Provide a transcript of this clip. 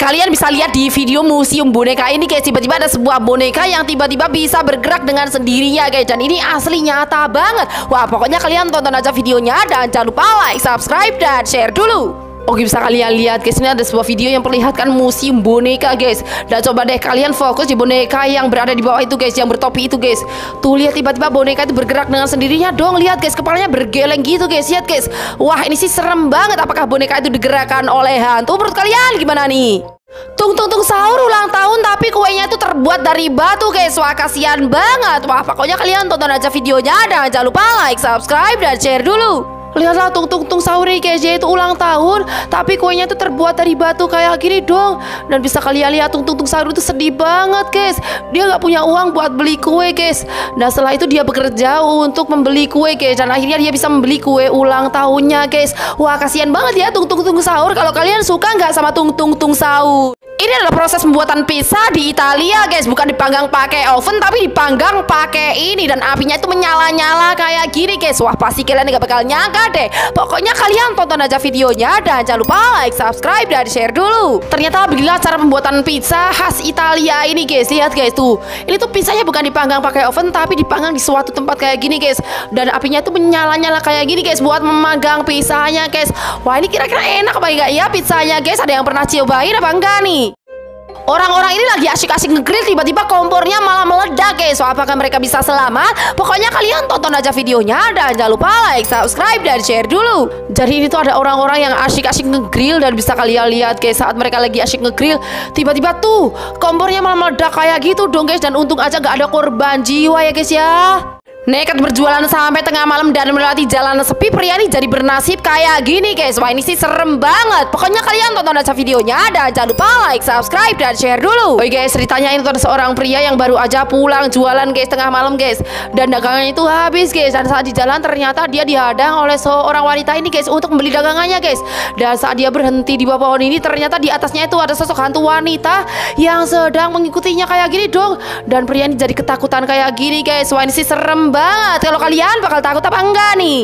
kalian bisa lihat di video museum boneka ini guys, tiba-tiba ada sebuah boneka yang tiba-tiba bisa bergerak dengan sendirinya guys. Dan ini asli nyata banget. Wah, pokoknya kalian tonton aja videonya dan jangan lupa like, subscribe, dan share dulu. Oke, bisa kalian lihat guys, ini ada sebuah video yang perlihatkan museum boneka guys. Dan coba deh kalian fokus di boneka yang berada di bawah itu guys, yang bertopi itu guys. Tuh lihat, tiba-tiba boneka itu bergerak dengan sendirinya dong. Lihat guys, kepalanya bergeleng gitu guys. Lihat guys. Wah, ini sih serem banget. Apakah boneka itu digerakkan oleh hantu? Menurut kalian gimana nih? Tung sahur ulang tahun tapi kuenya itu terbuat dari batu guys. Wah, kasihan banget. Wah, pokoknya kalian tonton aja videonya dan jangan lupa like, subscribe, dan share dulu. Lihatlah tung sahur nih guys, dia itu ulang tahun tapi kuenya itu terbuat dari batu kayak gini dong. Dan bisa kalian lihat tung sahur itu sedih banget guys. Dia nggak punya uang buat beli kue guys. Dan setelah itu dia bekerja untuk membeli kue guys, dan akhirnya dia bisa membeli kue ulang tahunnya guys. Wah, kasihan banget ya tung sahur. Kalau kalian suka nggak sama tung sahur? Ini adalah proses pembuatan pizza di Italia guys. Bukan dipanggang pakai oven tapi dipanggang pakai ini, dan apinya itu menyala-nyala kayak gini guys. Wah, pasti kalian nggak bakal nyangka deh. Pokoknya kalian tonton aja videonya dan jangan lupa like, subscribe, dan share dulu. Ternyata beginilah cara pembuatan pizza khas Italia ini guys. Lihat guys tuh. Ini tuh pizzanya bukan dipanggang pakai oven tapi dipanggang di suatu tempat kayak gini guys. Dan apinya itu menyala-nyala kayak gini guys buat memanggang pizzanya guys. Wah, ini kira-kira enak apa enggak ya pizzanya guys? Ada yang pernah cobain apa enggak nih? Orang-orang ini lagi asik-asik ngegrill, tiba-tiba kompornya malah meledak guys. So, apakah mereka bisa selamat? Pokoknya kalian tonton aja videonya dan jangan lupa like, subscribe, dan share dulu. Jadi ini tuh ada orang-orang yang asik-asik ngegrill, dan bisa kalian lihat guys, saat mereka lagi asik ngegrill, tiba-tiba tuh kompornya malah meledak kayak gitu dong guys. Dan untung aja gak ada korban jiwa ya guys ya. Nekat berjualan sampai tengah malam dan melewati jalan sepi, pria ini jadi bernasib kayak gini guys. Wah, ini sih serem banget. Pokoknya kalian tonton aja videonya dan jangan lupa like, subscribe, dan share dulu. Oke guys, ceritanya ini tuh ada seorang pria yang baru aja pulang jualan guys tengah malam guys. Dan dagangannya itu habis guys. Dan saat di jalan ternyata dia dihadang oleh seorang wanita ini guys untuk membeli dagangannya guys. Dan saat dia berhenti di bawah pohon ini, ternyata di atasnya itu ada sosok hantu wanita yang sedang mengikutinya kayak gini dong. Dan pria ini jadi ketakutan kayak gini guys. Wah, ini sih serem banget. Kalau kalian bakal takut apa enggak nih?